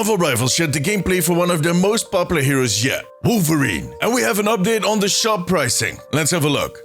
Marvel Rivals shared the gameplay for one of their most popular heroes yet, Wolverine. And we have an update on the shop pricing. Let's have a look.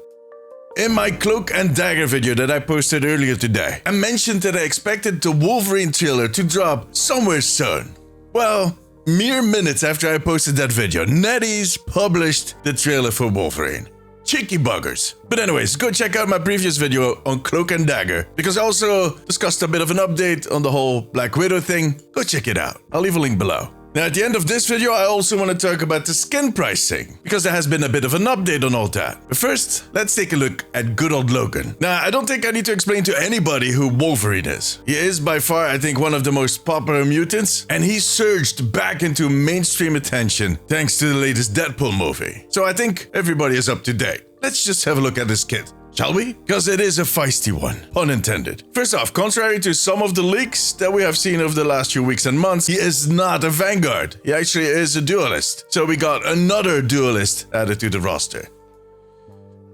In my Cloak and Dagger video that I posted earlier today, I mentioned that I expected the Wolverine trailer to drop somewhere soon. Well, mere minutes after I posted that video, NetEase published the trailer for Wolverine. Cheeky buggers. But anyways, go check out my previous video on Cloak and Dagger, because I also discussed a bit of an update on the whole Black Widow thing. Go check it out. I'll leave a link below. Now at the end of this video, I also want to talk about the skin pricing, because there has been a bit of an update on all that. But first, let's take a look at good old Logan. Now, I don't think I need to explain to anybody who Wolverine is. He is by far, I think, one of the most popular mutants, and he surged back into mainstream attention thanks to the latest Deadpool movie. So I think everybody is up to date. Let's just have a look at this kit, shall we? Because it is a feisty one, pun intended. First off, contrary to some of the leaks that we have seen over the last few weeks and months, he is not a Vanguard. He actually is a duelist. So we got another duelist added to the roster.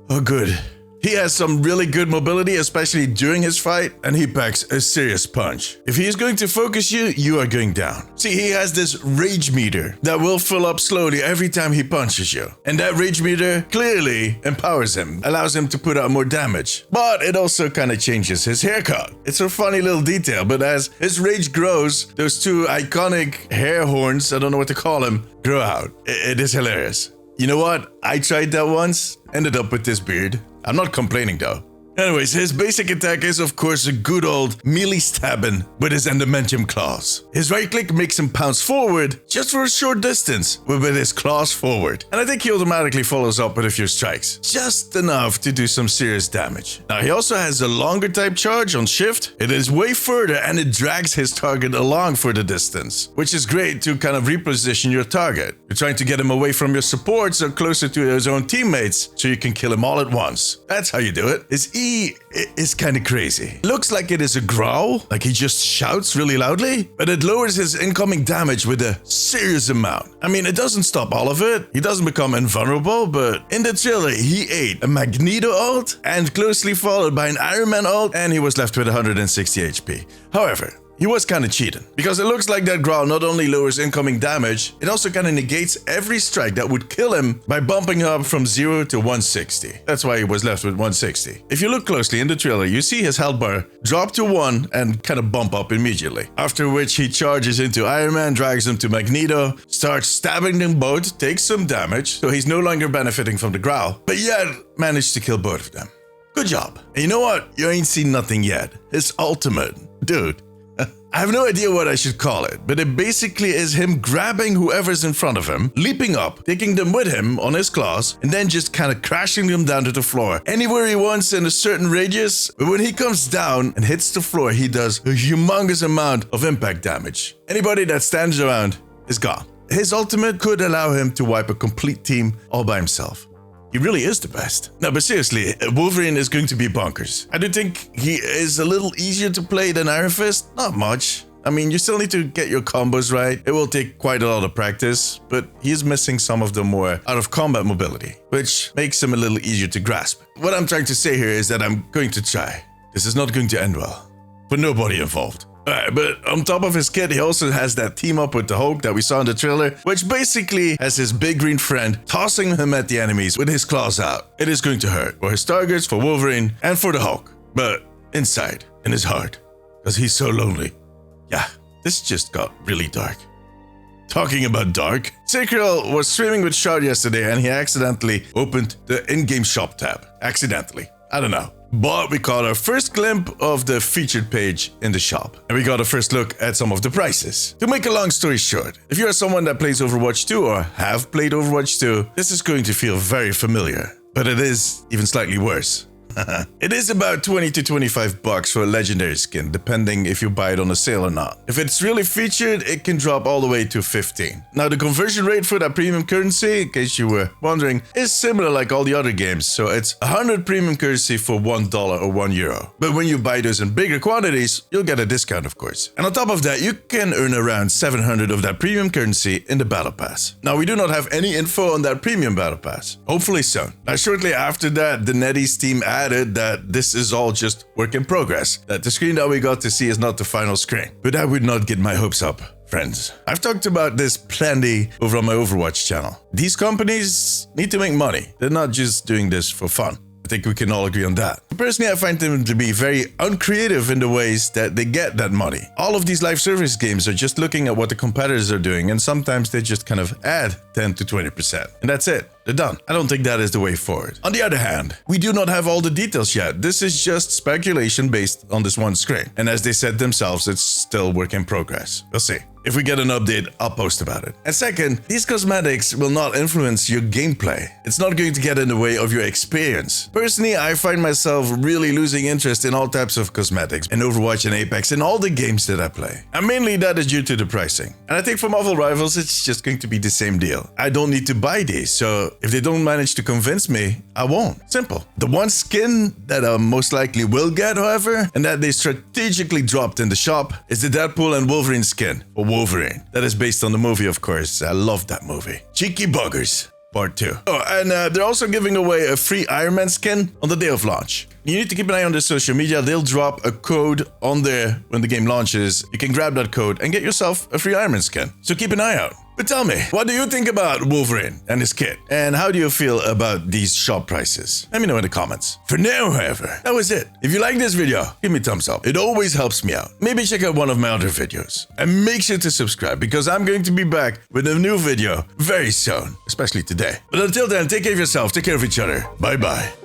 Oh good. He has some really good mobility, especially during his fight, and he packs a serious punch. If he is going to focus you, you are going down. See, he has this rage meter that will fill up slowly every time he punches you. And that rage meter clearly empowers him, allows him to put out more damage. But it also kind of changes his haircut. It's a funny little detail, but as his rage grows, those two iconic hair horns, I don't know what to call them, grow out. It is hilarious. You know what? I tried that once, ended up with this beard. I'm not complaining though. Anyways, his basic attack is of course a good old melee stabbing with his adamantium claws. His right click makes him pounce forward just for a short distance with his claws forward. And I think he automatically follows up with a few strikes, just enough to do some serious damage. Now he also has a longer type charge on shift. It is way further and it drags his target along for the distance, which is great to kind of reposition your target. You're trying to get him away from your supports or closer to his own teammates so you can kill him all at once. That's how you do it. His E is kind of crazy. Looks like it is a growl, like he just shouts really loudly, but it lowers his incoming damage with a serious amount. I mean, it doesn't stop all of it. He doesn't become invulnerable, but in the trailer, he ate a Magneto ult and closely followed by an Iron Man ult, and he was left with 160 HP. However, he was kind of cheating, because it looks like that growl not only lowers incoming damage, it also kind of negates every strike that would kill him by bumping him up from 0 to 160. That's why he was left with 160. If you look closely in the trailer, you see his health bar drop to 1 and kind of bump up immediately. After which he charges into Iron Man, drags him to Magneto, starts stabbing them both, takes some damage, so he's no longer benefiting from the growl, but yet managed to kill both of them. Good job. And you know what? You ain't seen nothing yet. His ultimate. Dude. I have no idea what I should call it, but it basically is him grabbing whoever's in front of him, leaping up, taking them with him on his claws, and then just kind of crashing them down to the floor anywhere he wants in a certain radius. But when he comes down and hits the floor, he does a humongous amount of impact damage. Anybody that stands around is gone. His ultimate could allow him to wipe a complete team all by himself. He really is the best. No, but seriously, Wolverine is going to be bonkers. I do think he is a little easier to play than Iron Fist. Not much. I mean, you still need to get your combos right. It will take quite a lot of practice, but he is missing some of the more out-of-combat mobility, which makes him a little easier to grasp. What I'm trying to say here is that I'm going to try. This is not going to end well, for nobody involved. Alright, but on top of his kit, he also has that team up with the Hulk that we saw in the trailer, which basically has his big green friend tossing him at the enemies with his claws out. It is going to hurt for his targets, for Wolverine, and for the Hulk. But inside, in his heart, because he's so lonely. Yeah, this just got really dark. Talking about dark, Sekiril was streaming with Shard yesterday and he accidentally opened the in-game shop tab. Accidentally. I don't know. But we caught our first glimpse of the featured page in the shop. And we got a first look at some of the prices. To make a long story short, if you are someone that plays Overwatch 2 or have played Overwatch 2, this is going to feel very familiar. But it is even slightly worse. It is about 20 to 25 bucks for a legendary skin, depending if you buy it on a sale or not. If it's really featured, it can drop all the way to 15. Now the conversion rate for that premium currency, in case you were wondering, is similar like all the other games. So it's 100 premium currency for $1 or €1. But when you buy those in bigger quantities, you'll get a discount of course. And on top of that, you can earn around 700 of that premium currency in the battle pass. Now we do not have any info on that premium battle pass. Hopefully soon. Now shortly after that, the NetEase team added that this is all just work in progress, that the screen that we got to see is not the final screen. But that would not get my hopes up Friends, I've talked about this plenty over on my Overwatch channel. These companies need to make money. They're not just doing this for fun. I think we can all agree on that. Personally, I find them to be very uncreative in the ways that they get that money. All of these live service games are just looking at what the competitors are doing, and sometimes they just kind of add 10 to 20%. And that's it. They're done. I don't think that is the way forward. On the other hand, we do not have all the details yet. This is just speculation based on this one screen. And as they said themselves, it's still work in progress. We'll see. If we get an update, I'll post about it. And second, these cosmetics will not influence your gameplay. It's not going to get in the way of your experience. Personally, I find myself really losing interest in all types of cosmetics in Overwatch and Apex in all the games that I play. And mainly that is due to the pricing. And I think for Marvel Rivals, it's just going to be the same deal. I don't need to buy these, so if they don't manage to convince me, I won't. Simple. The one skin that I most likely will get, however, and that they strategically dropped in the shop, is the Deadpool and Wolverine skin, or Wolverine. That is based on the movie, of course. I love that movie. Cheeky buggers. Part 2. Oh, and they're also giving away a free Iron Man skin on the day of launch. You need to keep an eye on their social media. They'll drop a code on there when the game launches. You can grab that code and get yourself a free Iron Man skin. So keep an eye out. But tell me, what do you think about Wolverine and his kit? And how do you feel about these shop prices? Let me know in the comments. For now, however, that was it. If you like this video, give me a thumbs up. It always helps me out. Maybe check out one of my other videos. And make sure to subscribe because I'm going to be back with a new video very soon, especially today. But until then, take care of yourself, take care of each other. Bye-bye.